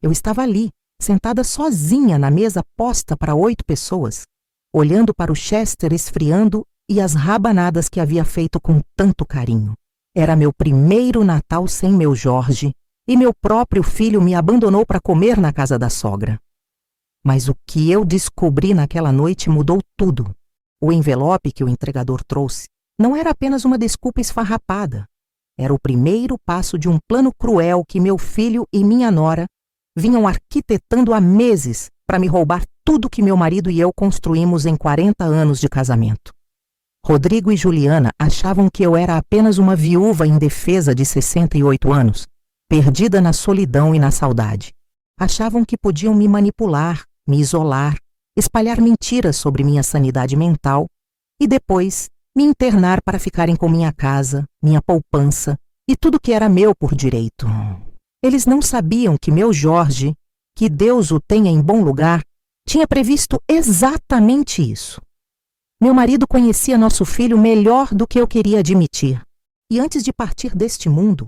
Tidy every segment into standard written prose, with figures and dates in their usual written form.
Eu estava ali, sentada sozinha na mesa posta para 8 pessoas, olhando para o Chester esfriando e as rabanadas que havia feito com tanto carinho. Era meu primeiro Natal sem meu Jorge, e meu próprio filho me abandonou para comer na casa da sogra. Mas o que eu descobri naquela noite mudou tudo. O envelope que o entregador trouxe não era apenas uma desculpa esfarrapada. Era o primeiro passo de um plano cruel que meu filho e minha nora vinham arquitetando há meses para me roubar tudo que meu marido e eu construímos em 40 anos de casamento. Rodrigo e Juliana achavam que eu era apenas uma viúva indefesa de 68 anos, perdida na solidão e na saudade. Achavam que podiam me manipular, me isolar, espalhar mentiras sobre minha sanidade mental e depois me internar para ficarem com minha casa, minha poupança e tudo que era meu por direito. Eles não sabiam que meu Jorge, que Deus o tenha em bom lugar, tinha previsto exatamente isso. Meu marido conhecia nosso filho melhor do que eu queria admitir, e antes de partir deste mundo,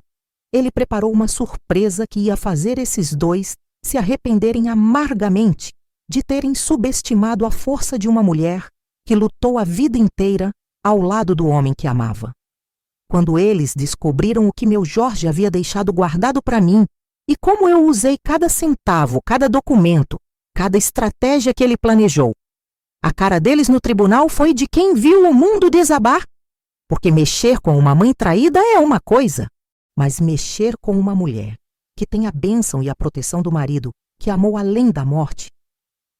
ele preparou uma surpresa que ia fazer esses dois se arrependerem amargamente de terem subestimado a força de uma mulher que lutou a vida inteira ao lado do homem que amava. Quando eles descobriram o que meu Jorge havia deixado guardado para mim e como eu usei cada centavo, cada documento, cada estratégia que ele planejou, a cara deles no tribunal foi de quem viu o mundo desabar. Porque mexer com uma mãe traída é uma coisa, mas mexer com uma mulher que tem a bênção e a proteção do marido, que amou além da morte,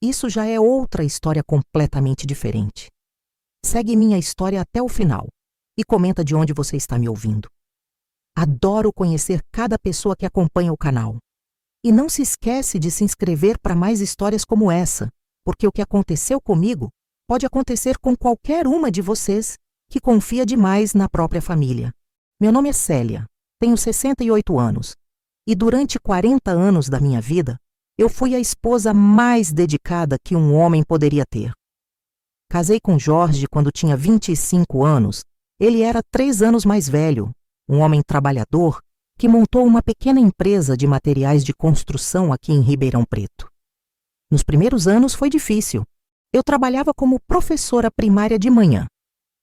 isso já é outra história completamente diferente. Segue minha história até o final e comenta de onde você está me ouvindo. Adoro conhecer cada pessoa que acompanha o canal. E não se esquece de se inscrever para mais histórias como essa, porque o que aconteceu comigo pode acontecer com qualquer uma de vocês que confia demais na própria família. Meu nome é Célia, tenho 68 anos e durante 40 anos da minha vida eu fui a esposa mais dedicada que um homem poderia ter. Casei com Jorge quando tinha 25 anos. Ele era 3 anos mais velho, um homem trabalhador que montou uma pequena empresa de materiais de construção aqui em Ribeirão Preto. Nos primeiros anos foi difícil. Eu trabalhava como professora primária de manhã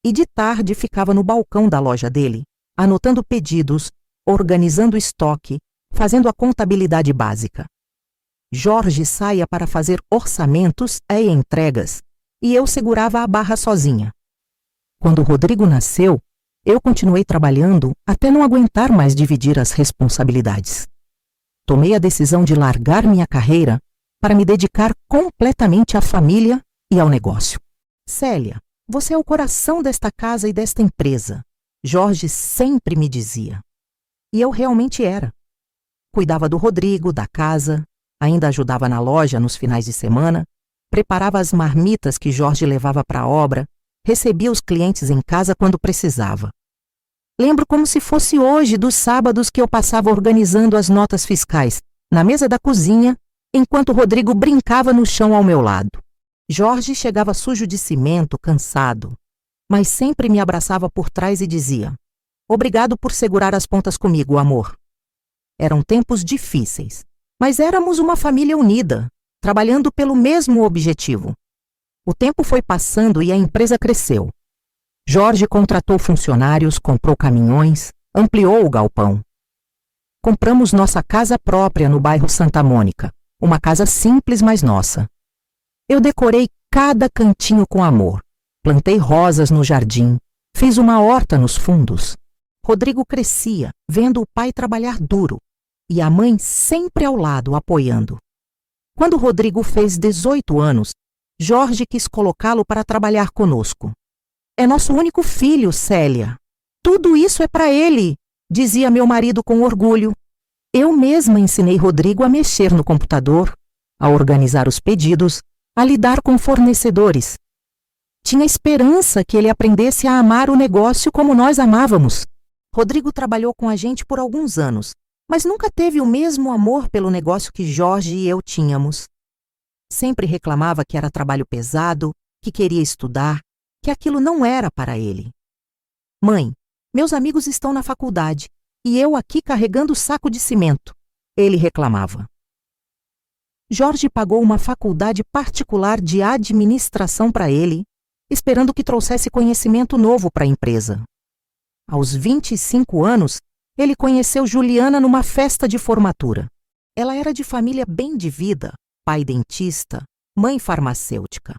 e de tarde ficava no balcão da loja dele, anotando pedidos, organizando estoque, fazendo a contabilidade básica. Jorge saía para fazer orçamentos e entregas e eu segurava a barra sozinha. Quando o Rodrigo nasceu, eu continuei trabalhando até não aguentar mais dividir as responsabilidades. Tomei a decisão de largar minha carreira para me dedicar completamente à família e ao negócio. Célia, você é o coração desta casa e desta empresa, Jorge sempre me dizia. E eu realmente era. Cuidava do Rodrigo, da casa, ainda ajudava na loja nos finais de semana, preparava as marmitas que Jorge levava para a obra, recebia os clientes em casa quando precisava. Lembro como se fosse hoje dos sábados que eu passava organizando as notas fiscais na mesa da cozinha, enquanto Rodrigo brincava no chão ao meu lado. Jorge chegava sujo de cimento, cansado, mas sempre me abraçava por trás e dizia: "Obrigado por segurar as pontas comigo, amor." Eram tempos difíceis, mas éramos uma família unida, trabalhando pelo mesmo objetivo. O tempo foi passando e a empresa cresceu. Jorge contratou funcionários, comprou caminhões, ampliou o galpão. Compramos nossa casa própria no bairro Santa Mônica, uma casa simples, mas nossa. Eu decorei cada cantinho com amor, plantei rosas no jardim, fiz uma horta nos fundos. Rodrigo crescia, vendo o pai trabalhar duro, e a mãe sempre ao lado, apoiando. Quando Rodrigo fez 18 anos, Jorge quis colocá-lo para trabalhar conosco. "É nosso único filho, Célia. Tudo isso é para ele", dizia meu marido com orgulho. Eu mesma ensinei Rodrigo a mexer no computador, a organizar os pedidos, a lidar com fornecedores. Tinha esperança que ele aprendesse a amar o negócio como nós amávamos. Rodrigo trabalhou com a gente por alguns anos, mas nunca teve o mesmo amor pelo negócio que Jorge e eu tínhamos. Sempre reclamava que era trabalho pesado, que queria estudar, que aquilo não era para ele. "Mãe, meus amigos estão na faculdade e eu aqui carregando o saco de cimento", ele reclamava. Jorge pagou uma faculdade particular de administração para ele, esperando que trouxesse conhecimento novo para a empresa. Aos 25 anos, ele conheceu Juliana numa festa de formatura. Ela era de família bem de vida, pai dentista, mãe farmacêutica.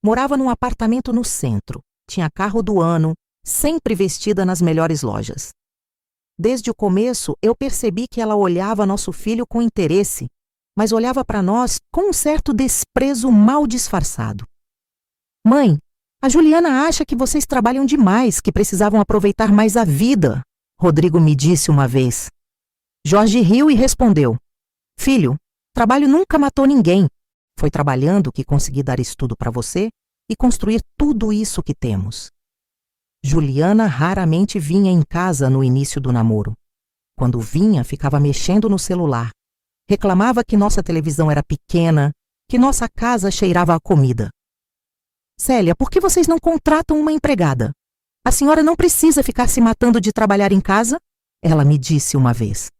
Morava num apartamento no centro, tinha carro do ano, sempre vestida nas melhores lojas. Desde o começo, eu percebi que ela olhava nosso filho com interesse, mas olhava para nós com um certo desprezo mal disfarçado. Mãe, a Juliana acha que vocês trabalham demais, que precisavam aproveitar mais a vida, Rodrigo me disse uma vez. Jorge riu e respondeu: Filho, trabalho nunca matou ninguém. Foi trabalhando que consegui dar estudo para você e construir tudo isso que temos. Juliana raramente vinha em casa no início do namoro. Quando vinha, ficava mexendo no celular. Reclamava que nossa televisão era pequena, que nossa casa cheirava a comida. Célia, por que vocês não contratam uma empregada? A senhora não precisa ficar se matando de trabalhar em casa, ela me disse uma vez.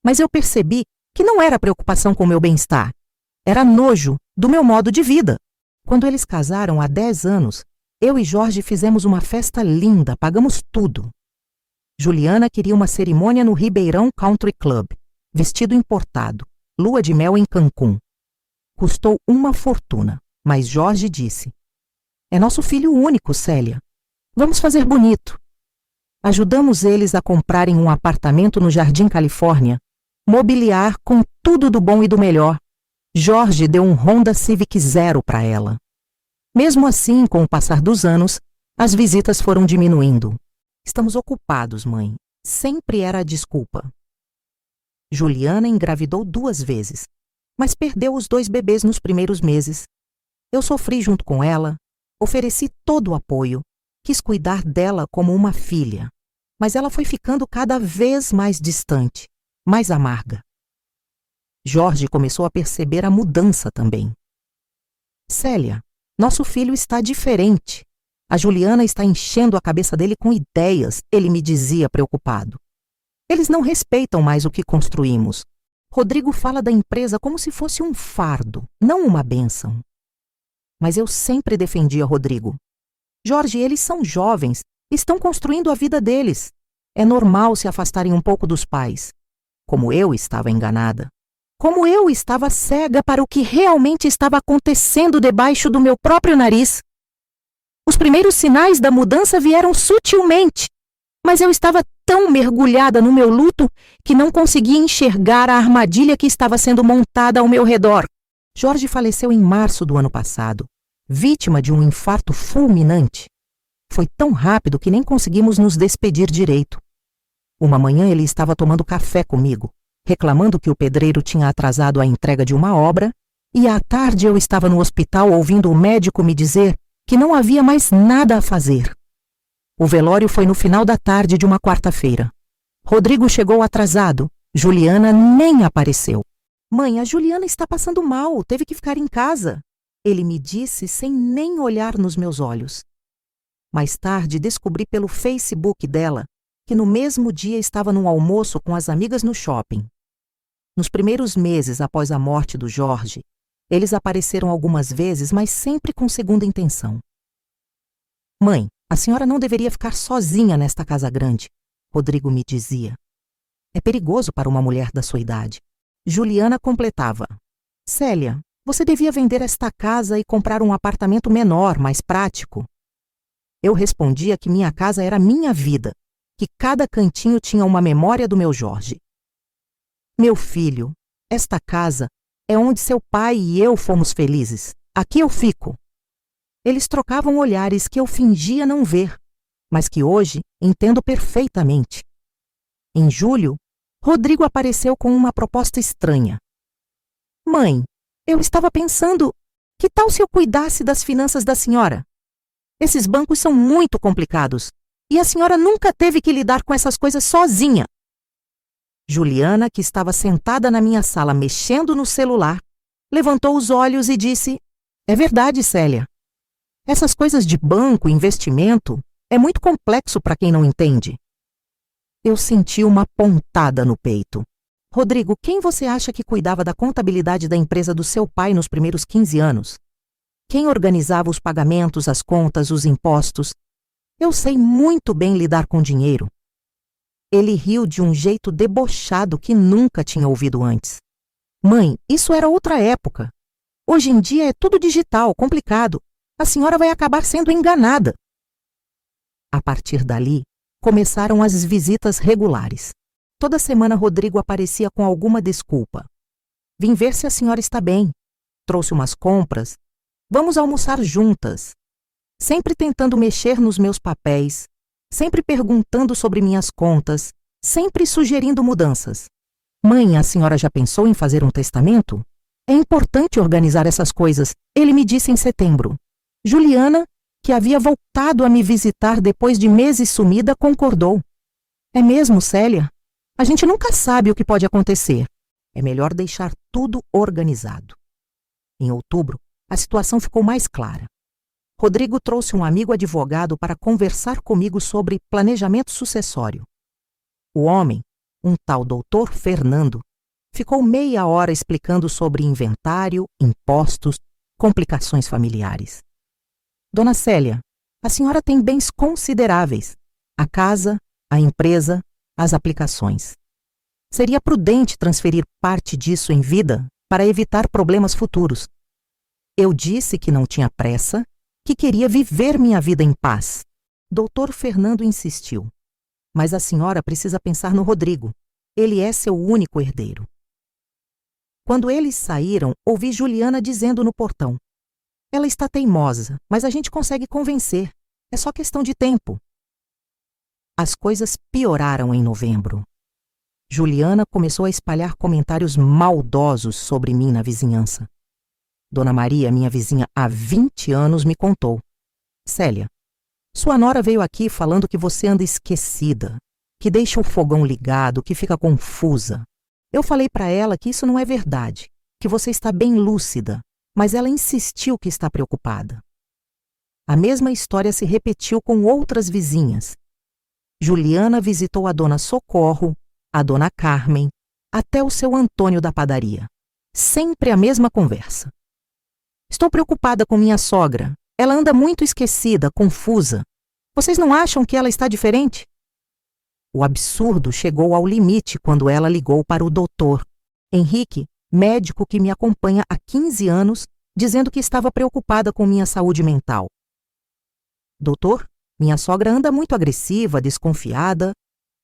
Mas eu percebi que não era preocupação com o meu bem-estar. Era nojo do meu modo de vida. Quando eles casaram há 10 anos, eu e Jorge fizemos uma festa linda, pagamos tudo. Juliana queria uma cerimônia no Ribeirão Country Club, vestido importado, lua de mel em Cancún. Custou uma fortuna, mas Jorge disse: É nosso filho único, Célia. Vamos fazer bonito. Ajudamos eles a comprarem um apartamento no Jardim Califórnia, mobiliar com tudo do bom e do melhor. Jorge deu um Honda Civic Zero para ela. Mesmo assim, com o passar dos anos, as visitas foram diminuindo. Estamos ocupados, mãe. Sempre era a desculpa. Juliana engravidou 2 vezes, mas perdeu os 2 bebês nos primeiros meses. Eu sofri junto com ela, ofereci todo o apoio, quis cuidar dela como uma filha, mas ela foi ficando cada vez mais distante, mais amarga. Jorge começou a perceber a mudança também. Célia, nosso filho está diferente. A Juliana está enchendo a cabeça dele com ideias, ele me dizia preocupado. Eles não respeitam mais o que construímos. Rodrigo fala da empresa como se fosse um fardo, não uma bênção. Mas eu sempre defendia Rodrigo. Jorge, eles são jovens, estão construindo a vida deles. É normal se afastarem um pouco dos pais. Como eu estava enganada. Como eu estava cega para o que realmente estava acontecendo debaixo do meu próprio nariz. Os primeiros sinais da mudança vieram sutilmente, mas eu estava tão mergulhada no meu luto que não conseguia enxergar a armadilha que estava sendo montada ao meu redor. Jorge faleceu em março do ano passado, vítima de um infarto fulminante. Foi tão rápido que nem conseguimos nos despedir direito. Uma manhã ele estava tomando café comigo, reclamando que o pedreiro tinha atrasado a entrega de uma obra, e à tarde eu estava no hospital ouvindo o médico me dizer que não havia mais nada a fazer. O velório foi no final da tarde de uma quarta-feira. Rodrigo chegou atrasado, Juliana nem apareceu. Mãe, a Juliana está passando mal, teve que ficar em casa, ele me disse sem nem olhar nos meus olhos. Mais tarde descobri pelo Facebook dela que no mesmo dia estava num almoço com as amigas no shopping. Nos primeiros meses após a morte do Jorge, eles apareceram algumas vezes, mas sempre com segunda intenção. Mãe, a senhora não deveria ficar sozinha nesta casa grande, Rodrigo me dizia. É perigoso para uma mulher da sua idade. Juliana completava. Célia, você devia vender esta casa e comprar um apartamento menor, mais prático. Eu respondia que minha casa era minha vida, que cada cantinho tinha uma memória do meu Jorge. Meu filho, esta casa é onde seu pai e eu fomos felizes. Aqui eu fico. Eles trocavam olhares que eu fingia não ver, mas que hoje entendo perfeitamente. Em julho, Rodrigo apareceu com uma proposta estranha. Mãe, eu estava pensando, que tal se eu cuidasse das finanças da senhora? Esses bancos são muito complicados e a senhora nunca teve que lidar com essas coisas sozinha. Juliana, que estava sentada na minha sala mexendo no celular, levantou os olhos e disse: É verdade, Célia. Essas coisas de banco, investimento, é muito complexo para quem não entende. Eu senti uma pontada no peito. Rodrigo, quem você acha que cuidava da contabilidade da empresa do seu pai nos primeiros 15 anos? Quem organizava os pagamentos, as contas, os impostos? Eu sei muito bem lidar com dinheiro. Ele riu de um jeito debochado que nunca tinha ouvido antes. Mãe, isso era outra época. Hoje em dia é tudo digital, complicado. A senhora vai acabar sendo enganada. A partir dali, começaram as visitas regulares. Toda semana Rodrigo aparecia com alguma desculpa. Vim ver se a senhora está bem. Trouxe umas compras. Vamos almoçar juntas. Sempre tentando mexer nos meus papéis, sempre perguntando sobre minhas contas, sempre sugerindo mudanças. Mãe, a senhora já pensou em fazer um testamento? É importante organizar essas coisas, ele me disse em setembro. Juliana, que havia voltado a me visitar depois de meses sumida, concordou. É mesmo, Célia? A gente nunca sabe o que pode acontecer. É melhor deixar tudo organizado. Em outubro, a situação ficou mais clara. Rodrigo trouxe um amigo advogado para conversar comigo sobre planejamento sucessório. O homem, um tal doutor Fernando, ficou meia hora explicando sobre inventário, impostos, complicações familiares. Dona Célia, a senhora tem bens consideráveis: a casa, a empresa, as aplicações. Seria prudente transferir parte disso em vida para evitar problemas futuros. Eu disse que não tinha pressa, que queria viver minha vida em paz. Doutor Fernando insistiu. Mas a senhora precisa pensar no Rodrigo. Ele é seu único herdeiro. Quando eles saíram, ouvi Juliana dizendo no portão: ela está teimosa, mas a gente consegue convencer. É só questão de tempo. As coisas pioraram em novembro. Juliana começou a espalhar comentários maldosos sobre mim na vizinhança. Dona Maria, minha vizinha há 20 anos, me contou: Célia, sua nora veio aqui falando que você anda esquecida, que deixa o fogão ligado, que fica confusa. Eu falei para ela que isso não é verdade, que você está bem lúcida, mas ela insistiu que está preocupada. A mesma história se repetiu com outras vizinhas. Juliana visitou a dona Socorro, a dona Carmen, até o seu Antônio da padaria. Sempre a mesma conversa. Estou preocupada com minha sogra. Ela anda muito esquecida, confusa. Vocês não acham que ela está diferente? O absurdo chegou ao limite quando ela ligou para o doutor Henrique, médico que me acompanha há 15 anos, dizendo que estava preocupada com minha saúde mental. Doutor, minha sogra anda muito agressiva, desconfiada.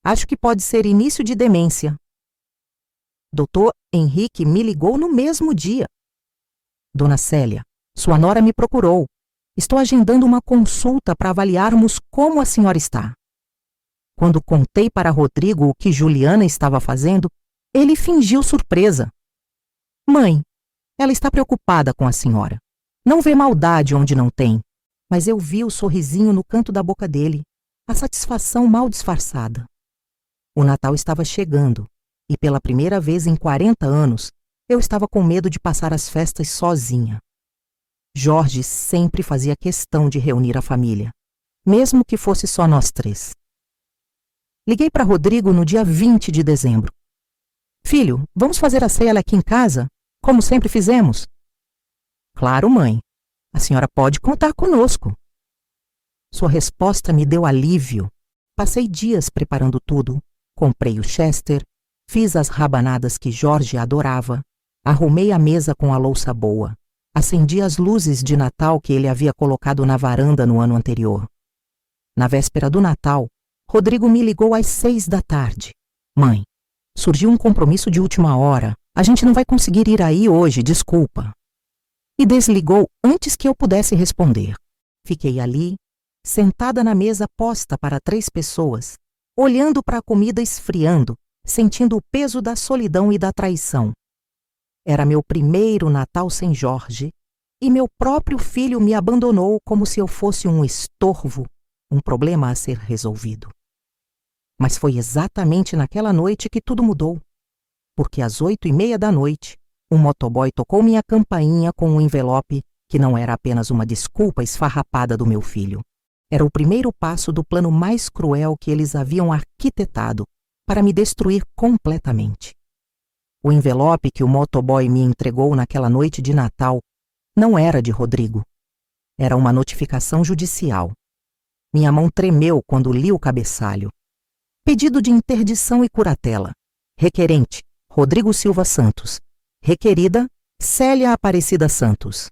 Acho que pode ser início de demência. Doutor Henrique me ligou no mesmo dia. Dona Célia, sua nora me procurou. Estou agendando uma consulta para avaliarmos como a senhora está. Quando contei para Rodrigo o que Juliana estava fazendo, ele fingiu surpresa. Mãe, ela está preocupada com a senhora. Não vê maldade onde não tem, mas eu vi o sorrisinho no canto da boca dele, a satisfação mal disfarçada. O Natal estava chegando e pela primeira vez em 40 anos, eu estava com medo de passar as festas sozinha. Jorge sempre fazia questão de reunir a família, mesmo que fosse só nós três. Liguei para Rodrigo no dia 20 de dezembro. Filho, vamos fazer a ceia aqui em casa, como sempre fizemos? Claro, mãe. A senhora pode contar conosco. Sua resposta me deu alívio. Passei dias preparando tudo. Comprei o Chester, fiz as rabanadas que Jorge adorava, arrumei a mesa com a louça boa, acendi as luzes de Natal que ele havia colocado na varanda no ano anterior. Na véspera do Natal, Rodrigo me ligou às 6 da tarde. Mãe, surgiu um compromisso de última hora. A gente não vai conseguir ir aí hoje, desculpa. E desligou antes que eu pudesse responder. Fiquei ali, sentada na mesa posta para 3 pessoas, olhando para a comida esfriando, sentindo o peso da solidão e da traição. Era meu primeiro Natal sem Jorge, e meu próprio filho me abandonou como se eu fosse um estorvo, um problema a ser resolvido. Mas foi exatamente naquela noite que tudo mudou, porque às 8:30 da noite, um motoboy tocou minha campainha com um envelope que não era apenas uma desculpa esfarrapada do meu filho. Era o primeiro passo do plano mais cruel que eles haviam arquitetado para me destruir completamente. O envelope que o motoboy me entregou naquela noite de Natal não era de Rodrigo. Era uma notificação judicial. Minha mão tremeu quando li o cabeçalho. Pedido de interdição e curatela. Requerente, Rodrigo Silva Santos. Requerida, Célia Aparecida Santos.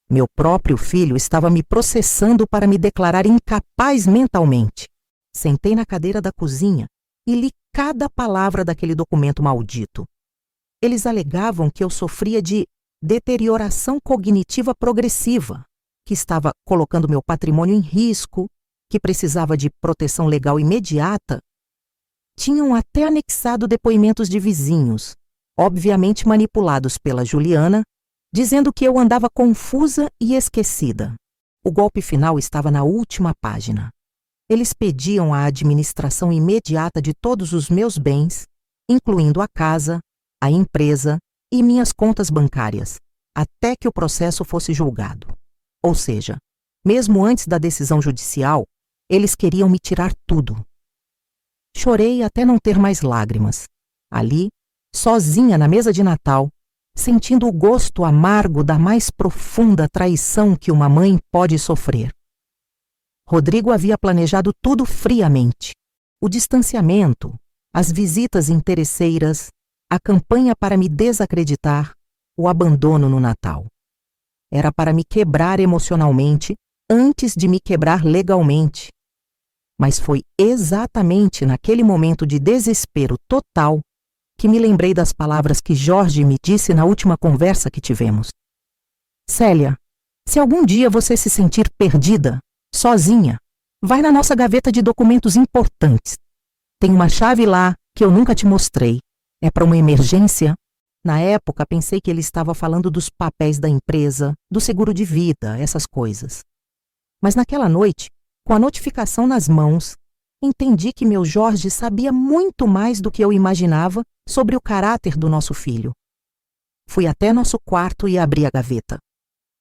Meu próprio filho estava me processando para me declarar incapaz mentalmente. Sentei na cadeira da cozinha e li cada palavra daquele documento maldito. Eles alegavam que eu sofria de deterioração cognitiva progressiva, que estava colocando meu patrimônio em risco, que precisava de proteção legal imediata. Tinham até anexado depoimentos de vizinhos, obviamente manipulados pela Juliana, dizendo que eu andava confusa e esquecida. O golpe final estava na última página. Eles pediam a administração imediata de todos os meus bens, incluindo a casa, a empresa e minhas contas bancárias, até que o processo fosse julgado. Ou seja, mesmo antes da decisão judicial, eles queriam me tirar tudo. Chorei até não ter mais lágrimas. Ali, sozinha na mesa de Natal, sentindo o gosto amargo da mais profunda traição que uma mãe pode sofrer. Rodrigo havia planejado tudo friamente. O distanciamento, as visitas interesseiras, a campanha para me desacreditar, o abandono no Natal. Era para me quebrar emocionalmente antes de me quebrar legalmente. Mas foi exatamente naquele momento de desespero total que me lembrei das palavras que Jorge me disse na última conversa que tivemos. Célia, se algum dia você se sentir perdida, sozinha, vai na nossa gaveta de documentos importantes. Tem uma chave lá que eu nunca te mostrei. É para uma emergência? Na época, pensei que ele estava falando dos papéis da empresa, do seguro de vida, essas coisas. Mas naquela noite, com a notificação nas mãos, entendi que meu Jorge sabia muito mais do que eu imaginava sobre o caráter do nosso filho. Fui até nosso quarto e abri a gaveta.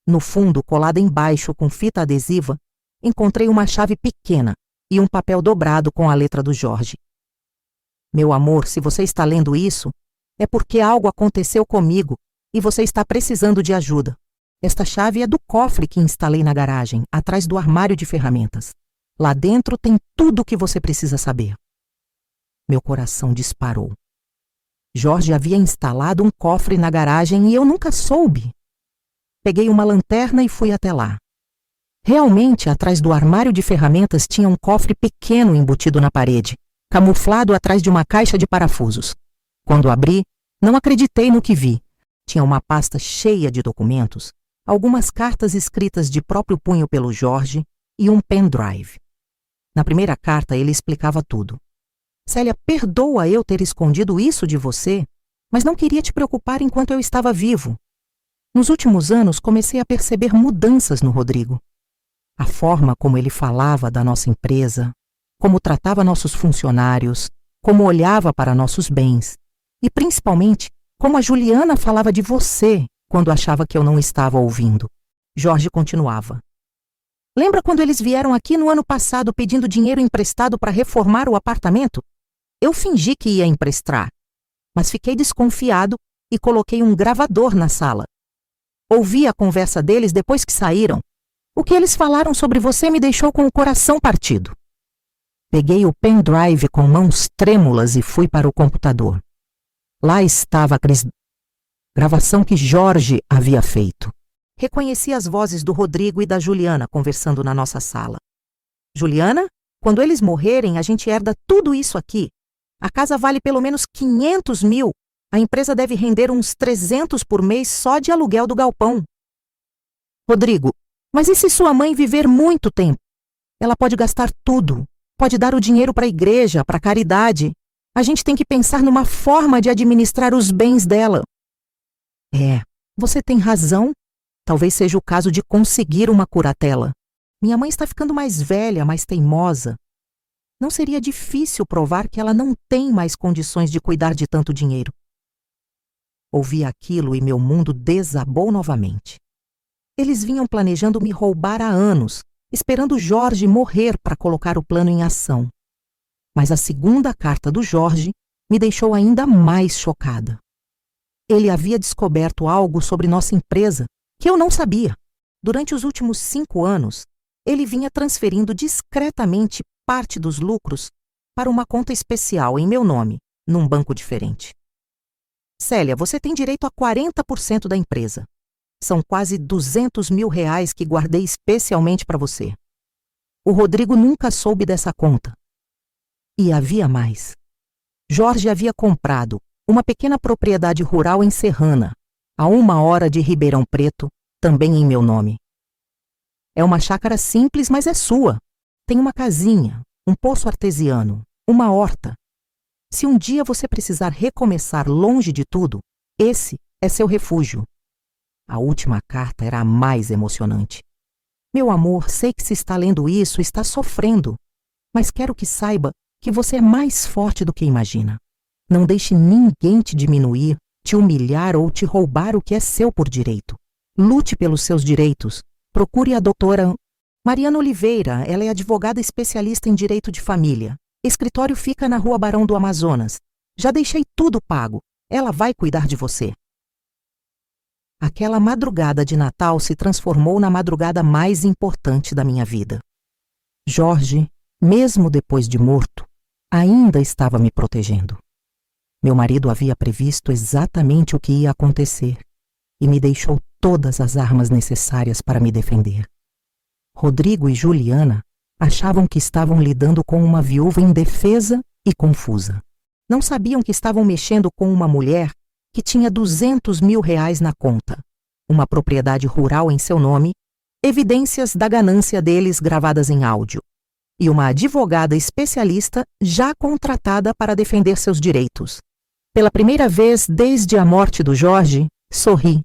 No fundo, colada embaixo com fita adesiva, encontrei uma chave pequena e um papel dobrado com a letra do Jorge. Meu amor, se você está lendo isso, é porque algo aconteceu comigo e você está precisando de ajuda. Esta chave é do cofre que instalei na garagem, atrás do armário de ferramentas. Lá dentro tem tudo o que você precisa saber. Meu coração disparou. Jorge havia instalado um cofre na garagem e eu nunca soube. Peguei uma lanterna e fui até lá. Realmente, atrás do armário de ferramentas tinha um cofre pequeno embutido na parede, camuflado atrás de uma caixa de parafusos. Quando abri, não acreditei no que vi. Tinha uma pasta cheia de documentos, algumas cartas escritas de próprio punho pelo Jorge e um pendrive. Na primeira carta, ele explicava tudo. Célia, perdoa eu ter escondido isso de você, mas não queria te preocupar enquanto eu estava vivo. Nos últimos anos, comecei a perceber mudanças no Rodrigo. A forma como ele falava da nossa empresa, como tratava nossos funcionários, como olhava para nossos bens e, principalmente, como a Juliana falava de você quando achava que eu não estava ouvindo. Jorge continuava. Lembra quando eles vieram aqui no ano passado pedindo dinheiro emprestado para reformar o apartamento? Eu fingi que ia emprestar, mas fiquei desconfiado e coloquei um gravador na sala. Ouvi a conversa deles depois que saíram. O que eles falaram sobre você me deixou com o coração partido. Peguei o pendrive com mãos trêmulas e fui para o computador. Lá estava a gravação que Jorge havia feito. Reconheci as vozes do Rodrigo e da Juliana conversando na nossa sala. Juliana, quando eles morrerem, a gente herda tudo isso aqui. A casa vale pelo menos 500 mil. A empresa deve render uns 300 por mês só de aluguel do galpão. Rodrigo, mas e se sua mãe viver muito tempo? Ela pode gastar tudo. Pode dar o dinheiro para a igreja, para a caridade. A gente tem que pensar numa forma de administrar os bens dela. Você tem razão. Talvez seja o caso de conseguir uma curatela. Minha mãe está ficando mais velha, mais teimosa. Não seria difícil provar que ela não tem mais condições de cuidar de tanto dinheiro. Ouvi aquilo e meu mundo desabou novamente. Eles vinham planejando me roubar há anos, esperando Jorge morrer para colocar o plano em ação. Mas a segunda carta do Jorge me deixou ainda mais chocada. Ele havia descoberto algo sobre nossa empresa que eu não sabia. Durante os últimos 5 anos, ele vinha transferindo discretamente parte dos lucros para uma conta especial em meu nome, num banco diferente. Célia, você tem direito a 40% da empresa. São quase R$200 mil que guardei especialmente para você. O Rodrigo nunca soube dessa conta. E havia mais. Jorge havia comprado uma pequena propriedade rural em Serrana, a 1 hora de Ribeirão Preto, também em meu nome. É uma chácara simples, mas é sua. Tem uma casinha, um poço artesiano, uma horta. Se um dia você precisar recomeçar longe de tudo, esse é seu refúgio. A última carta era a mais emocionante. Meu amor, sei que se está lendo isso, está sofrendo, mas quero que saiba que você é mais forte do que imagina. Não deixe ninguém te diminuir, te humilhar ou te roubar o que é seu por direito. Lute pelos seus direitos. Procure a doutora Mariana Oliveira, ela é advogada especialista em direito de família. Escritório fica na Rua Barão do Amazonas. Já deixei tudo pago. Ela vai cuidar de você. Aquela madrugada de Natal se transformou na madrugada mais importante da minha vida. Jorge, mesmo depois de morto, ainda estava me protegendo. Meu marido havia previsto exatamente o que ia acontecer e me deixou todas as armas necessárias para me defender. Rodrigo e Juliana achavam que estavam lidando com uma viúva indefesa e confusa. Não sabiam que estavam mexendo com uma mulher que tinha R$200 mil na conta, uma propriedade rural em seu nome, evidências da ganância deles gravadas em áudio, e uma advogada especialista já contratada para defender seus direitos. Pela primeira vez desde a morte do Jorge, sorri.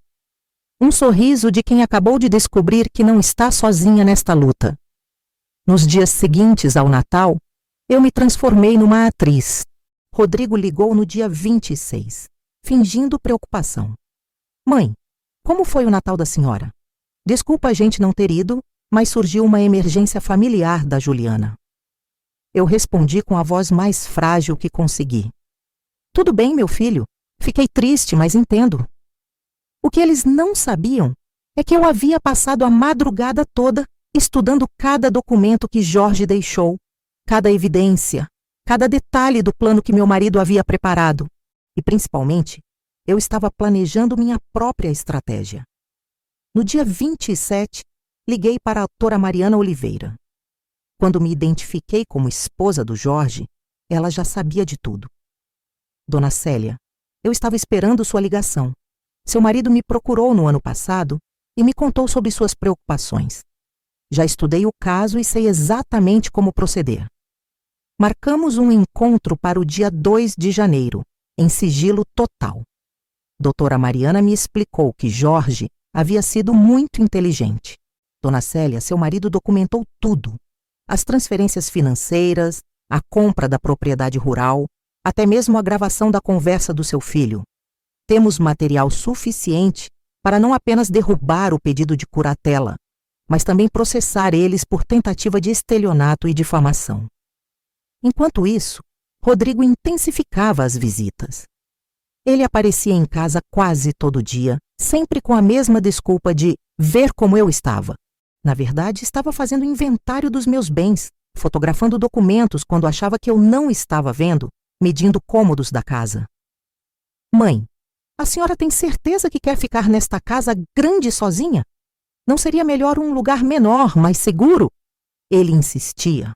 Um sorriso de quem acabou de descobrir que não está sozinha nesta luta. Nos dias seguintes ao Natal, eu me transformei numa atriz. Rodrigo ligou no dia 26, fingindo preocupação. Mãe, como foi o Natal da senhora? Desculpa a gente não ter ido, mas surgiu uma emergência familiar da Juliana. Eu respondi com a voz mais frágil que consegui. Tudo bem, meu filho. Fiquei triste, mas entendo. O que eles não sabiam é que eu havia passado a madrugada toda estudando cada documento que Jorge deixou, cada evidência, cada detalhe do plano que meu marido havia preparado. E, principalmente, eu estava planejando minha própria estratégia. No dia 27, liguei para a doutora Mariana Oliveira. Quando me identifiquei como esposa do Jorge, ela já sabia de tudo. Dona Célia, eu estava esperando sua ligação. Seu marido me procurou no ano passado e me contou sobre suas preocupações. Já estudei o caso e sei exatamente como proceder. Marcamos um encontro para o dia 2 de janeiro, em sigilo total. Doutora Mariana me explicou que Jorge havia sido muito inteligente. Dona Célia, seu marido documentou tudo. As transferências financeiras, a compra da propriedade rural, até mesmo a gravação da conversa do seu filho. Temos material suficiente para não apenas derrubar o pedido de curatela, mas também processar eles por tentativa de estelionato e difamação. Enquanto isso, Rodrigo intensificava as visitas. Ele aparecia em casa quase todo dia, sempre com a mesma desculpa de ver como eu estava. Na verdade, estava fazendo inventário dos meus bens, fotografando documentos quando achava que eu não estava vendo, medindo cômodos da casa. Mãe, a senhora tem certeza que quer ficar nesta casa grande sozinha? Não seria melhor um lugar menor, mais seguro? Ele insistia.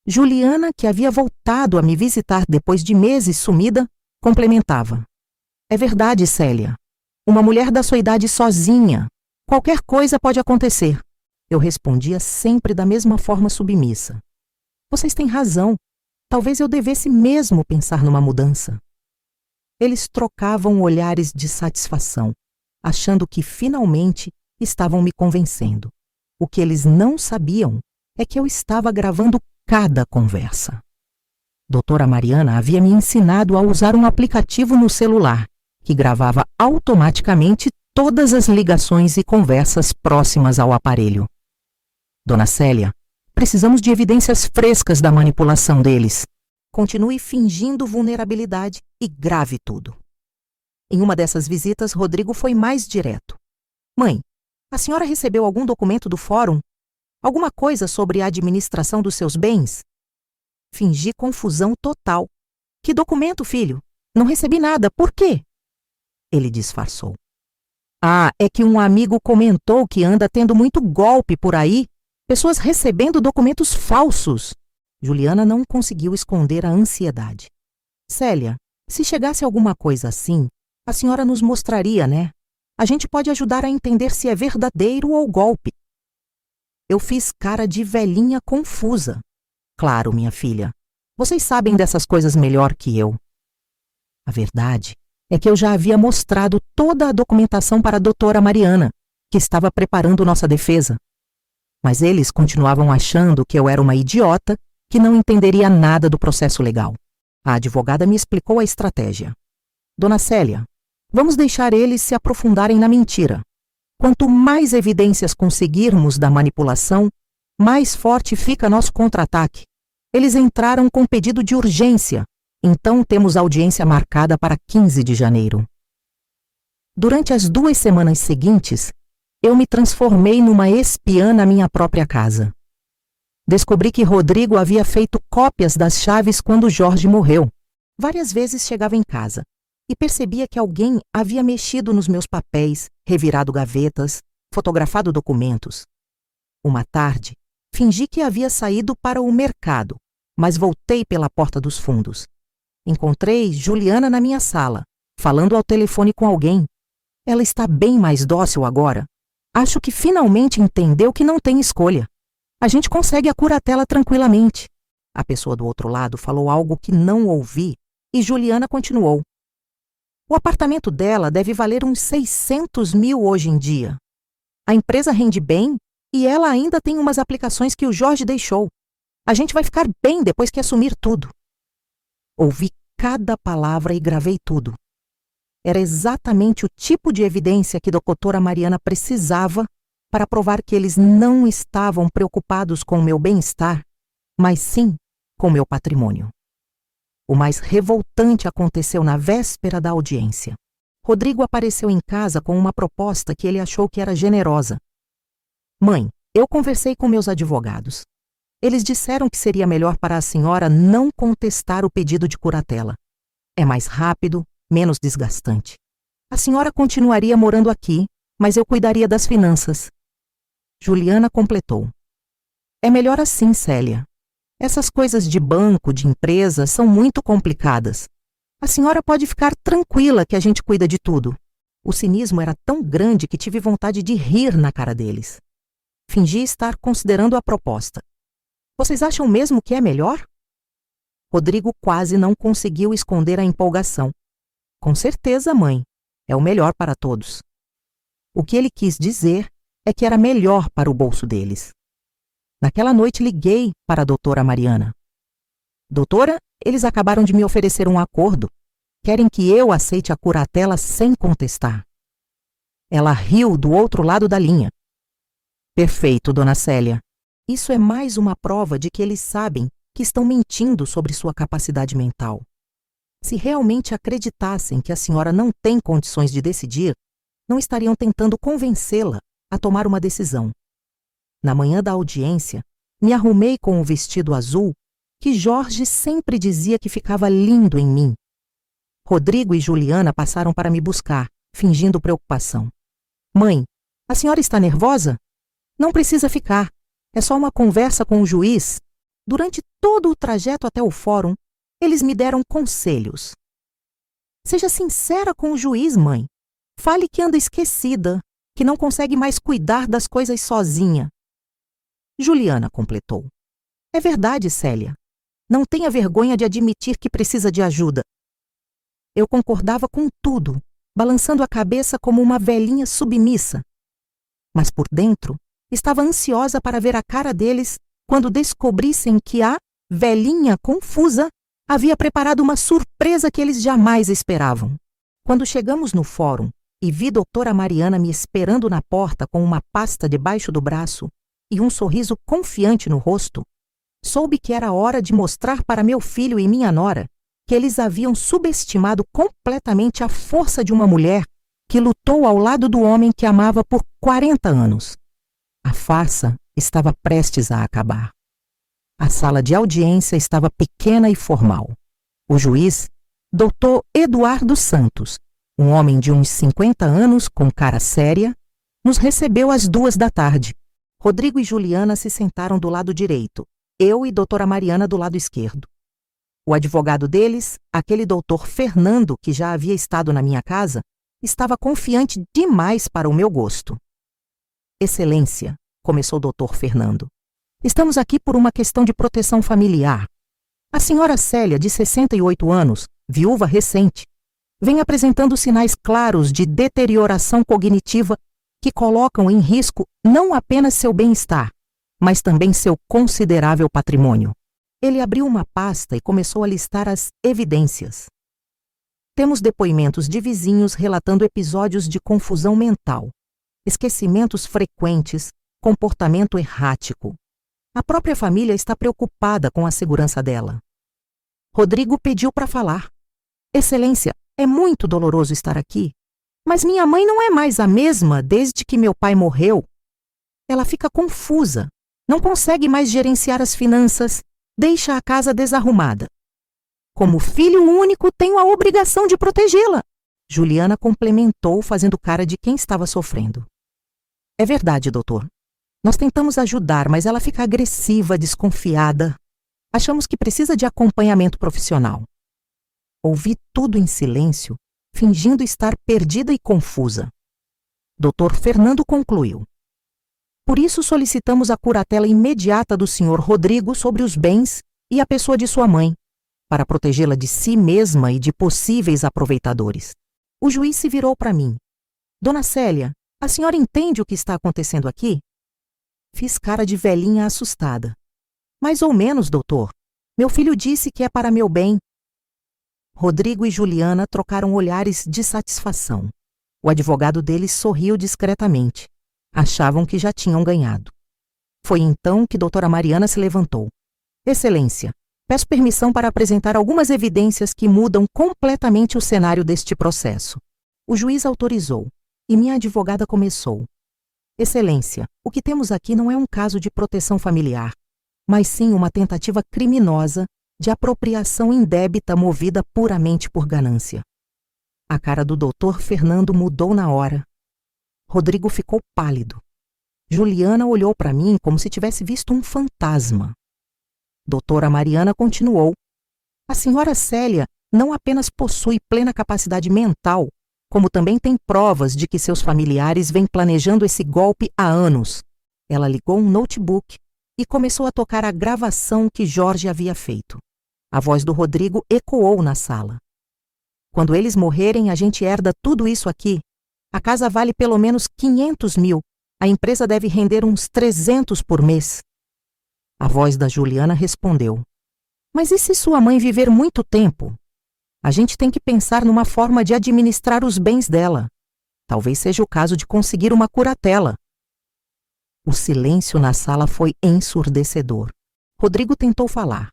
Juliana, que havia voltado a me visitar depois de meses sumida, complementava. É verdade, Célia. Uma mulher da sua idade sozinha. Qualquer coisa pode acontecer. Eu respondia sempre da mesma forma submissa. Vocês têm razão. Talvez eu devesse mesmo pensar numa mudança. Eles trocavam olhares de satisfação, achando que finalmente estavam me convencendo. O que eles não sabiam é que eu estava gravando cada conversa. Doutora Mariana havia me ensinado a usar um aplicativo no celular, que gravava automaticamente todas as ligações e conversas próximas ao aparelho. Dona Célia, precisamos de evidências frescas da manipulação deles. Continue fingindo vulnerabilidade e grave tudo. Em uma dessas visitas, Rodrigo foi mais direto. Mãe, a senhora recebeu algum documento do fórum? Alguma coisa sobre a administração dos seus bens? Fingi confusão total. Que documento, filho? Não recebi nada. Por quê? Ele disfarçou. Ah, é que um amigo comentou que anda tendo muito golpe por aí, pessoas recebendo documentos falsos. Juliana não conseguiu esconder a ansiedade. Célia, se chegasse alguma coisa assim, a senhora nos mostraria, né? A gente pode ajudar a entender se é verdadeiro ou golpe. Eu fiz cara de velhinha confusa. Claro, minha filha. Vocês sabem dessas coisas melhor que eu. A verdade é que eu já havia mostrado toda a documentação para a doutora Mariana, que estava preparando nossa defesa. Mas eles continuavam achando que eu era uma idiota que não entenderia nada do processo legal. A advogada me explicou a estratégia. Dona Célia, vamos deixar eles se aprofundarem na mentira. Quanto mais evidências conseguirmos da manipulação, mais forte fica nosso contra-ataque. Eles entraram com pedido de urgência, então temos audiência marcada para 15 de janeiro. Durante as 2 semanas seguintes, eu me transformei numa espiã na minha própria casa. Descobri que Rodrigo havia feito cópias das chaves quando Jorge morreu. Várias vezes chegava em casa e percebia que alguém havia mexido nos meus papéis, revirado gavetas, fotografado documentos. Uma tarde, fingi que havia saído para o mercado, mas voltei pela porta dos fundos. Encontrei Juliana na minha sala, falando ao telefone com alguém. Ela está bem mais dócil agora. Acho que finalmente entendeu que não tem escolha. A gente consegue a curatela tranquilamente. A pessoa do outro lado falou algo que não ouvi e Juliana continuou. O apartamento dela deve valer uns 600 mil hoje em dia. A empresa rende bem e ela ainda tem umas aplicações que o Jorge deixou. A gente vai ficar bem depois que assumir tudo. Ouvi cada palavra e gravei tudo. Era exatamente o tipo de evidência que a doutora Mariana precisava para provar que eles não estavam preocupados com o meu bem-estar, mas sim com o meu patrimônio. O mais revoltante aconteceu na véspera da audiência. Rodrigo apareceu em casa com uma proposta que ele achou que era generosa. Mãe, eu conversei com meus advogados. Eles disseram que seria melhor para a senhora não contestar o pedido de curatela. É mais rápido, menos desgastante. A senhora continuaria morando aqui, mas eu cuidaria das finanças. Juliana completou. É melhor assim, Célia. Essas coisas de banco, de empresa, são muito complicadas. A senhora pode ficar tranquila que a gente cuida de tudo. O cinismo era tão grande que tive vontade de rir na cara deles. Fingi estar considerando a proposta. Vocês acham mesmo que é melhor? Rodrigo quase não conseguiu esconder a empolgação. Com certeza, mãe. É o melhor para todos. O que ele quis dizer é que era melhor para o bolso deles. Naquela noite liguei para a doutora Mariana. Doutora, eles acabaram de me oferecer um acordo. Querem que eu aceite a curatela sem contestar. Ela riu do outro lado da linha. Perfeito, dona Célia. Isso é mais uma prova de que eles sabem que estão mentindo sobre sua capacidade mental. Se realmente acreditassem que a senhora não tem condições de decidir, não estariam tentando convencê-la a tomar uma decisão. Na manhã da audiência, me arrumei com o vestido azul que Jorge sempre dizia que ficava lindo em mim. Rodrigo e Juliana passaram para me buscar, fingindo preocupação. Mãe, a senhora está nervosa? Não precisa ficar. É só uma conversa com o juiz. Durante todo o trajeto até o fórum, eles me deram conselhos. Seja sincera com o juiz, mãe. Fale que anda esquecida, que não consegue mais cuidar das coisas sozinha. Juliana completou. É verdade, Célia. Não tenha vergonha de admitir que precisa de ajuda. Eu concordava com tudo, balançando a cabeça como uma velhinha submissa. Mas por dentro, estava ansiosa para ver a cara deles quando descobrissem que a velhinha confusa havia preparado uma surpresa que eles jamais esperavam. Quando chegamos no fórum e vi doutora Mariana me esperando na porta com uma pasta debaixo do braço e um sorriso confiante no rosto, soube que era hora de mostrar para meu filho e minha nora que eles haviam subestimado completamente a força de uma mulher que lutou ao lado do homem que amava por 40 anos. A farsa estava prestes a acabar. A sala de audiência estava pequena e formal. O juiz, Dr. Eduardo Santos, um homem de uns 50 anos com cara séria, nos recebeu às 14h. Rodrigo e Juliana se sentaram do lado direito, eu e doutora Mariana do lado esquerdo. O advogado deles, aquele doutor Fernando que já havia estado na minha casa, estava confiante demais para o meu gosto. Excelência, começou o doutor Fernando, estamos aqui por uma questão de proteção familiar. A senhora Célia, de 68 anos, viúva recente, vem apresentando sinais claros de deterioração cognitiva que colocam em risco não apenas seu bem-estar, mas também seu considerável patrimônio. Ele abriu uma pasta e começou a listar as evidências. Temos depoimentos de vizinhos relatando episódios de confusão mental, esquecimentos frequentes, comportamento errático. A própria família está preocupada com a segurança dela. Rodrigo pediu para falar. Excelência, é muito doloroso estar aqui, mas minha mãe não é mais a mesma desde que meu pai morreu. Ela fica confusa, não consegue mais gerenciar as finanças, deixa a casa desarrumada. Como filho único, tenho a obrigação de protegê-la. Juliana complementou, fazendo cara de quem estava sofrendo. É verdade, doutor. Nós tentamos ajudar, mas ela fica agressiva, desconfiada. Achamos que precisa de acompanhamento profissional. Ouvi tudo em silêncio, fingindo estar perdida e confusa. Dr. Fernando concluiu. Por isso solicitamos a curatela imediata do Sr. Rodrigo sobre os bens e a pessoa de sua mãe, para protegê-la de si mesma e de possíveis aproveitadores. O juiz se virou para mim. Dona Célia, a senhora entende o que está acontecendo aqui? Fiz cara de velhinha assustada. Mais ou menos, doutor. Meu filho disse que é para meu bem. Rodrigo e Juliana trocaram olhares de satisfação. O advogado deles sorriu discretamente. Achavam que já tinham ganhado. Foi então que doutora Mariana se levantou. Excelência, peço permissão para apresentar algumas evidências que mudam completamente o cenário deste processo. O juiz autorizou, e minha advogada começou. Excelência, o que temos aqui não é um caso de proteção familiar, mas sim uma tentativa criminosa de apropriação indébita movida puramente por ganância. A cara do doutor Fernando mudou na hora. Rodrigo ficou pálido. Juliana olhou para mim como se tivesse visto um fantasma. Doutora Mariana continuou. A senhora Célia não apenas possui plena capacidade mental, como também tem provas de que seus familiares vêm planejando esse golpe há anos. Ela ligou um notebook e começou a tocar a gravação que Jorge havia feito. A voz do Rodrigo ecoou na sala. Quando eles morrerem, a gente herda tudo isso aqui. A casa vale pelo menos 500 mil. A empresa deve render uns 300 por mês. A voz da Juliana respondeu. Mas e se sua mãe viver muito tempo? A gente tem que pensar numa forma de administrar os bens dela. Talvez seja o caso de conseguir uma curatela. O silêncio na sala foi ensurdecedor. Rodrigo tentou falar.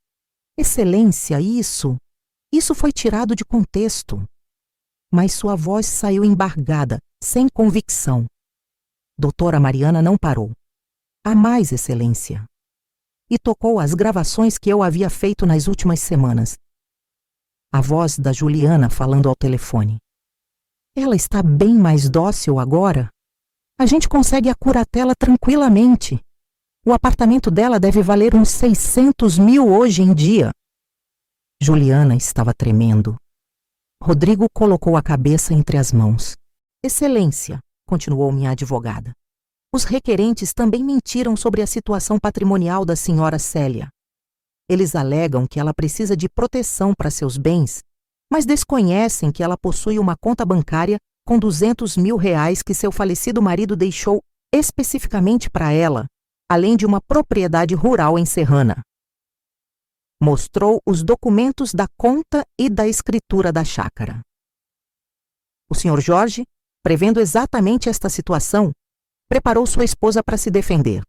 Excelência, isso foi tirado de contexto. Mas sua voz saiu embargada, sem convicção. Doutora Mariana não parou. Há mais, Excelência. E tocou as gravações que eu havia feito nas últimas semanas. A voz da Juliana falando ao telefone. Ela está bem mais dócil agora? A gente consegue a curatela tranquilamente. O apartamento dela deve valer uns 600 mil hoje em dia. Juliana estava tremendo. Rodrigo colocou a cabeça entre as mãos. Excelência, continuou minha advogada. Os requerentes também mentiram sobre a situação patrimonial da senhora Célia. Eles alegam que ela precisa de proteção para seus bens, mas desconhecem que ela possui uma conta bancária com 200 mil reais que seu falecido marido deixou especificamente para ela, além de uma propriedade rural em Serrana. Mostrou os documentos da conta e da escritura da chácara. O Sr. Jorge, prevendo exatamente esta situação, preparou sua esposa para se defender.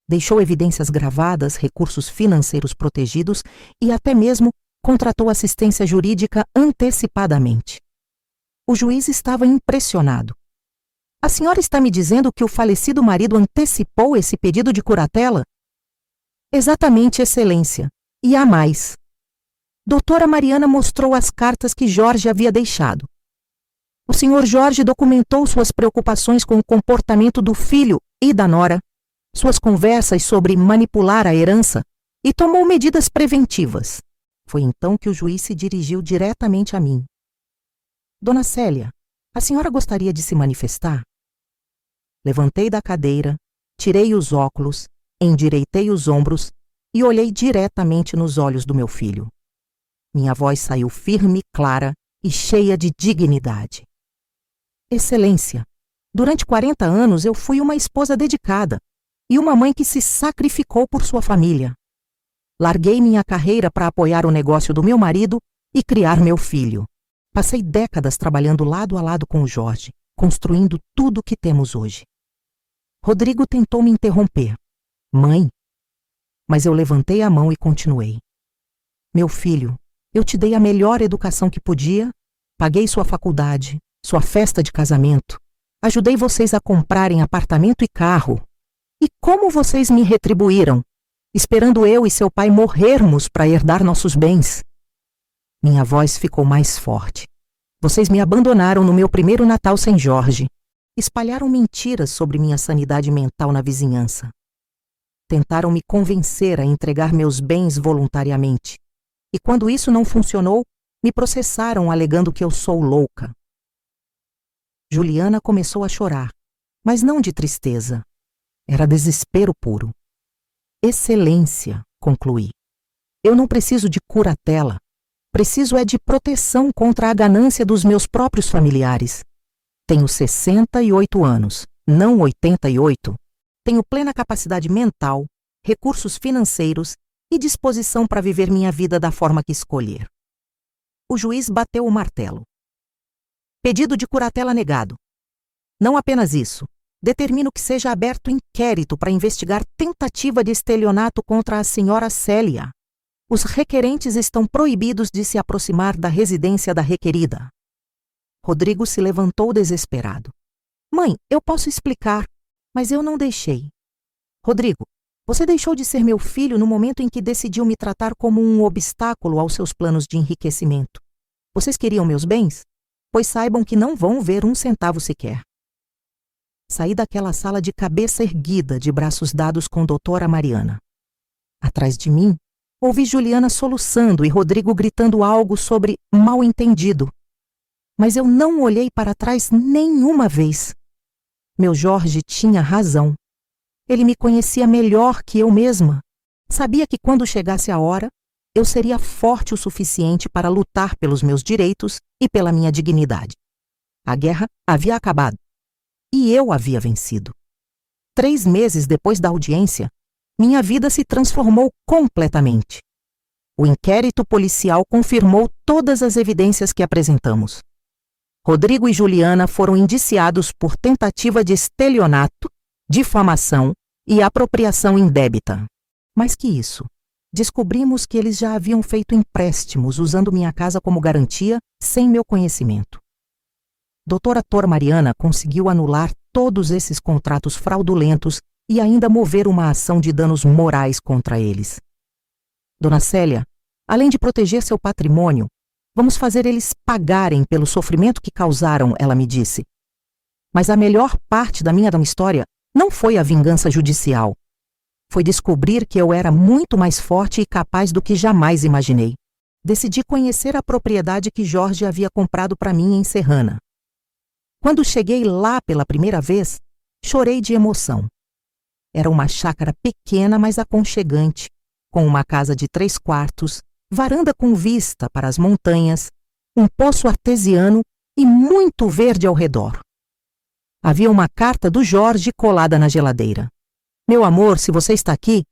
Deixou evidências gravadas, recursos financeiros protegidos e até mesmo contratou assistência jurídica antecipadamente. O juiz estava impressionado. A senhora está me dizendo que o falecido marido antecipou esse pedido de curatela? Exatamente, Excelência. E há mais. Doutora Mariana mostrou as cartas que Jorge havia deixado. O senhor Jorge documentou suas preocupações com o comportamento do filho e da nora, suas conversas sobre manipular a herança e tomou medidas preventivas. Foi então que o juiz se dirigiu diretamente a mim. Dona Célia, a senhora gostaria de se manifestar? Levantei da cadeira, tirei os óculos, endireitei os ombros e olhei diretamente nos olhos do meu filho. Minha voz saiu firme, clara e cheia de dignidade. Excelência, durante 40 anos eu fui uma esposa dedicada e uma mãe que se sacrificou por sua família. Larguei minha carreira para apoiar o negócio do meu marido e criar meu filho. Passei décadas trabalhando lado a lado com o Jorge, construindo tudo o que temos hoje. Rodrigo tentou me interromper. Mãe? Mas eu levantei a mão e continuei. Meu filho, eu te dei a melhor educação que podia, paguei sua faculdade, sua festa de casamento, ajudei vocês a comprarem apartamento e carro. E como vocês me retribuíram, esperando eu e seu pai morrermos para herdar nossos bens? Minha voz ficou mais forte. Vocês me abandonaram no meu primeiro Natal sem Jorge. Espalharam mentiras sobre minha sanidade mental na vizinhança. Tentaram me convencer a entregar meus bens voluntariamente. E quando isso não funcionou, me processaram alegando que eu sou louca. Juliana começou a chorar, mas não de tristeza. Era desespero puro. Excelência, concluí. Eu não preciso de curatela. Preciso é de proteção contra a ganância dos meus próprios familiares. Tenho 68 anos, não 88. Tenho plena capacidade mental, recursos financeiros e disposição para viver minha vida da forma que escolher. O juiz bateu o martelo. Pedido de curatela negado. Não apenas isso. Determino que seja aberto inquérito para investigar tentativa de estelionato contra a senhora Célia. Os requerentes estão proibidos de se aproximar da residência da requerida. Rodrigo se levantou desesperado. Mãe, eu posso explicar, mas eu não deixei. Rodrigo, você deixou de ser meu filho no momento em que decidiu me tratar como um obstáculo aos seus planos de enriquecimento. Vocês queriam meus bens? Pois saibam que não vão ver um centavo sequer. Saí daquela sala de cabeça erguida, de braços dados com doutora Mariana. Atrás de mim, ouvi Juliana soluçando e Rodrigo gritando algo sobre mal-entendido. Mas eu não olhei para trás nenhuma vez. Meu Jorge tinha razão. Ele me conhecia melhor que eu mesma. Sabia que quando chegasse a hora, eu seria forte o suficiente para lutar pelos meus direitos e pela minha dignidade. A guerra havia acabado. E eu havia vencido. 3 meses depois da audiência, minha vida se transformou completamente. O inquérito policial confirmou todas as evidências que apresentamos. Rodrigo e Juliana foram indiciados por tentativa de estelionato, difamação e apropriação indébita. Mais que isso, descobrimos que eles já haviam feito empréstimos usando minha casa como garantia sem meu conhecimento. Doutora Tor Mariana conseguiu anular todos esses contratos fraudulentos e ainda mover uma ação de danos morais contra eles. Dona Célia, além de proteger seu patrimônio, vamos fazer eles pagarem pelo sofrimento que causaram, ela me disse. Mas a melhor parte da minha história não foi a vingança judicial. Foi descobrir que eu era muito mais forte e capaz do que jamais imaginei. Decidi conhecer a propriedade que Jorge havia comprado para mim em Serrana. Quando cheguei lá pela primeira vez, chorei de emoção. Era uma chácara pequena, mas aconchegante, com uma casa de 3 quartos, varanda com vista para as montanhas, um poço artesiano e muito verde ao redor. Havia uma carta do Jorge colada na geladeira. Meu amor, se você está aqui,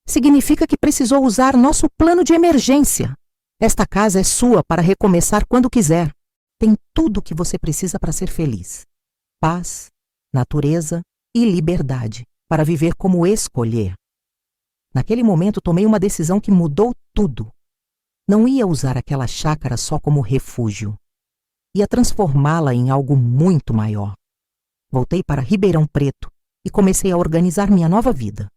significa que precisou usar nosso plano de emergência. Esta casa é sua para recomeçar quando quiser. Tem tudo o que você precisa para ser feliz. Paz, natureza e liberdade, para viver como escolher. Naquele momento tomei uma decisão que mudou tudo. não ia usar aquela chácara só como refúgio. Ia transformá-la em algo muito maior. Voltei para Ribeirão Preto e comecei a organizar minha nova vida.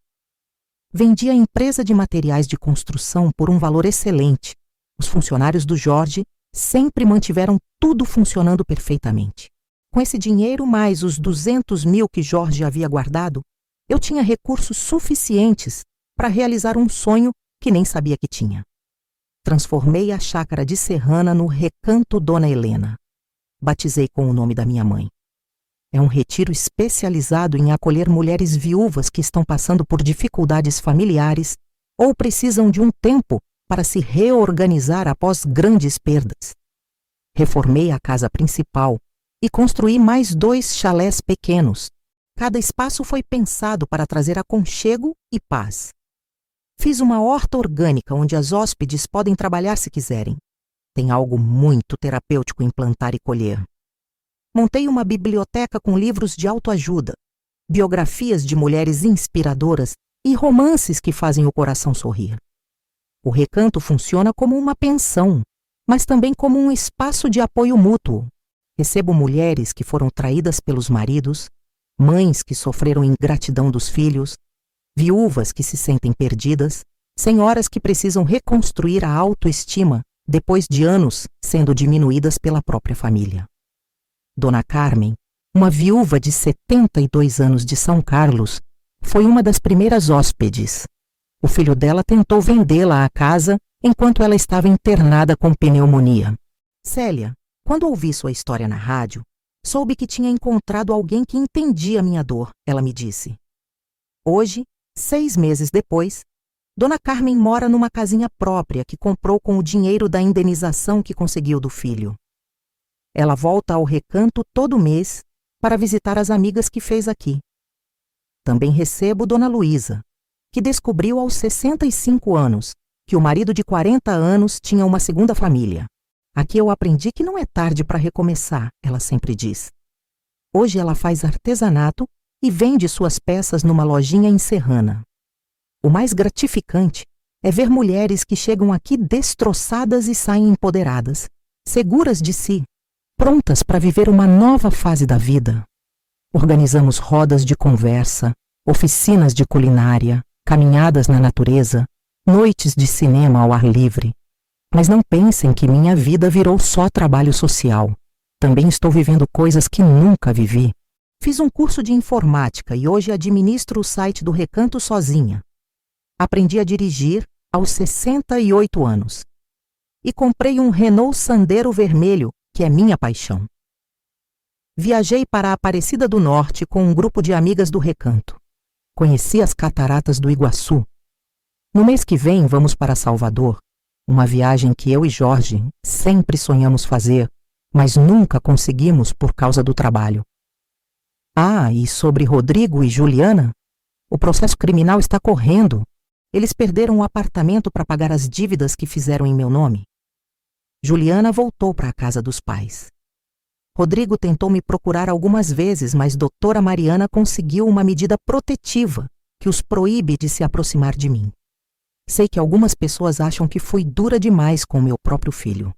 Vendi a empresa de materiais de construção por um valor excelente. Os funcionários do Jorge sempre mantiveram tudo funcionando perfeitamente. Com esse dinheiro, mais os 200 mil que Jorge havia guardado, eu tinha recursos suficientes para realizar um sonho que nem sabia que tinha. Transformei a chácara de Serrana no Recanto Dona Helena. Batizei com o nome da minha mãe. É um retiro especializado em acolher mulheres viúvas que estão passando por dificuldades familiares ou precisam de um tempo para se reorganizar após grandes perdas. Reformei a casa principal e construí mais 2 chalés pequenos. Cada espaço foi pensado para trazer aconchego e paz. Fiz uma horta orgânica onde as hóspedes podem trabalhar se quiserem. Tem algo muito terapêutico em plantar e colher. Montei uma biblioteca com livros de autoajuda, biografias de mulheres inspiradoras e romances que fazem o coração sorrir. O recanto funciona como uma pensão, mas também como um espaço de apoio mútuo. Recebo mulheres que foram traídas pelos maridos, mães que sofreram ingratidão dos filhos, viúvas que se sentem perdidas, senhoras que precisam reconstruir a autoestima depois de anos sendo diminuídas pela própria família. Dona Carmen, uma viúva de 72 anos de São Carlos, foi uma das primeiras hóspedes. O filho dela tentou vendê-la à casa enquanto ela estava internada com pneumonia. Célia, quando ouvi sua história na rádio, soube que tinha encontrado alguém que entendia minha dor, ela me disse. Hoje, 6 meses depois, Dona Carmen mora numa casinha própria que comprou com o dinheiro da indenização que conseguiu do filho. Ela volta ao recanto todo mês para visitar as amigas que fez aqui. Também recebo Dona Luísa, que descobriu aos 65 anos que o marido de 40 anos tinha uma segunda família. Aqui eu aprendi que não é tarde para recomeçar, ela sempre diz. Hoje ela faz artesanato e vende suas peças numa lojinha em Serrana. O mais gratificante é ver mulheres que chegam aqui destroçadas e saem empoderadas, seguras de si, prontas para viver uma nova fase da vida. Organizamos rodas de conversa, oficinas de culinária, caminhadas na natureza, noites de cinema ao ar livre. Mas não pensem que minha vida virou só trabalho social. Também estou vivendo coisas que nunca vivi. Fiz um curso de informática e hoje administro o site do Recanto sozinha. Aprendi a dirigir aos 68 anos. E comprei um Renault Sandero vermelho, que é minha paixão. Viajei para a Aparecida do Norte com um grupo de amigas do Recanto. Conheci as cataratas do Iguaçu. No mês que vem vamos para Salvador, uma viagem que eu e Jorge sempre sonhamos fazer, mas nunca conseguimos por causa do trabalho. Ah, e sobre Rodrigo e Juliana? O processo criminal está correndo. Eles perderam o apartamento para pagar as dívidas que fizeram em meu nome. Juliana voltou para a casa dos pais. Rodrigo tentou me procurar algumas vezes, mas doutora Mariana conseguiu uma medida protetiva que os proíbe de se aproximar de mim. Sei que algumas pessoas acham que fui dura demais com meu próprio filho,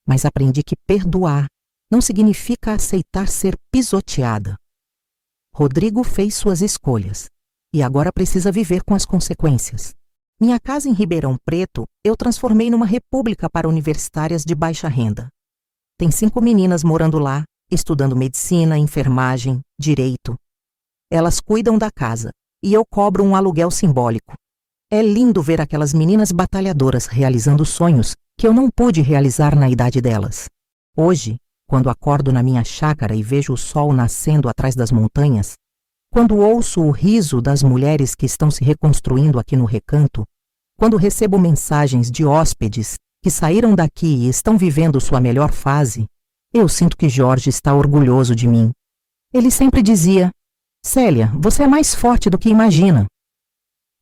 mas aprendi que perdoar não significa aceitar ser pisoteada. Rodrigo fez suas escolhas e agora precisa viver com as consequências. Minha casa em Ribeirão Preto eu transformei numa república para universitárias de baixa renda. Tem 5 meninas morando lá, estudando medicina, enfermagem, direito. Elas cuidam da casa e eu cobro um aluguel simbólico. É lindo ver aquelas meninas batalhadoras realizando sonhos que eu não pude realizar na idade delas. Hoje, quando acordo na minha chácara e vejo o sol nascendo atrás das montanhas, quando ouço o riso das mulheres que estão se reconstruindo aqui no Recanto, quando recebo mensagens de hóspedes que saíram daqui e estão vivendo sua melhor fase, eu sinto que Jorge está orgulhoso de mim. Ele sempre dizia: Célia, você é mais forte do que imagina.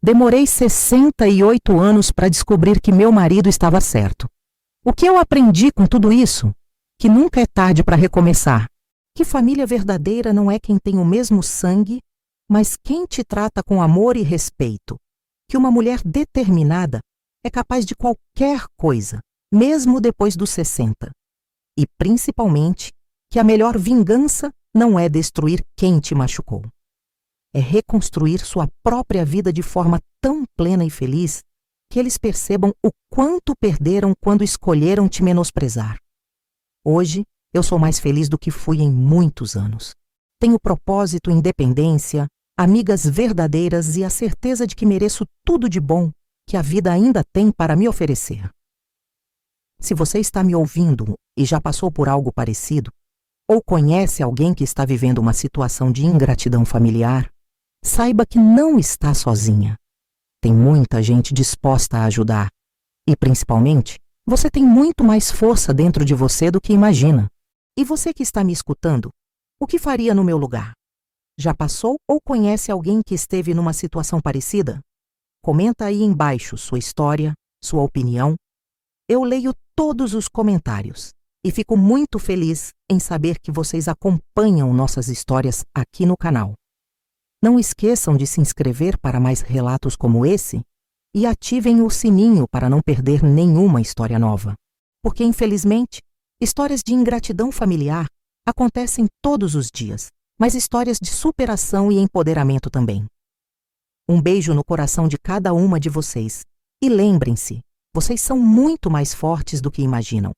Demorei 68 anos para descobrir que meu marido estava certo. O que eu aprendi com tudo isso? Que nunca é tarde para recomeçar. Que família verdadeira não é quem tem o mesmo sangue, mas quem te trata com amor e respeito. Que uma mulher determinada é capaz de qualquer coisa, mesmo depois dos 60. E, principalmente, que a melhor vingança não é destruir quem te machucou. É reconstruir sua própria vida de forma tão plena e feliz que eles percebam o quanto perderam quando escolheram te menosprezar. Hoje, eu sou mais feliz do que fui em muitos anos. Tenho propósito, independência, amigas verdadeiras e a certeza de que mereço tudo de bom que a vida ainda tem para me oferecer. Se você está me ouvindo e já passou por algo parecido, ou conhece alguém que está vivendo uma situação de ingratidão familiar, saiba que não está sozinha. Tem muita gente disposta a ajudar. E, principalmente, você tem muito mais força dentro de você do que imagina. E você que está me escutando, o que faria no meu lugar? Já passou ou conhece alguém que esteve numa situação parecida? Comenta aí embaixo sua história, sua opinião. Eu leio todos os comentários e fico muito feliz em saber que vocês acompanham nossas histórias aqui no canal. Não esqueçam de se inscrever para mais relatos como esse e ativem o sininho para não perder nenhuma história nova. Porque, infelizmente, histórias de ingratidão familiar acontecem todos os dias, mas histórias de superação e empoderamento também. Um beijo no coração de cada uma de vocês. E lembrem-se, vocês são muito mais fortes do que imaginam.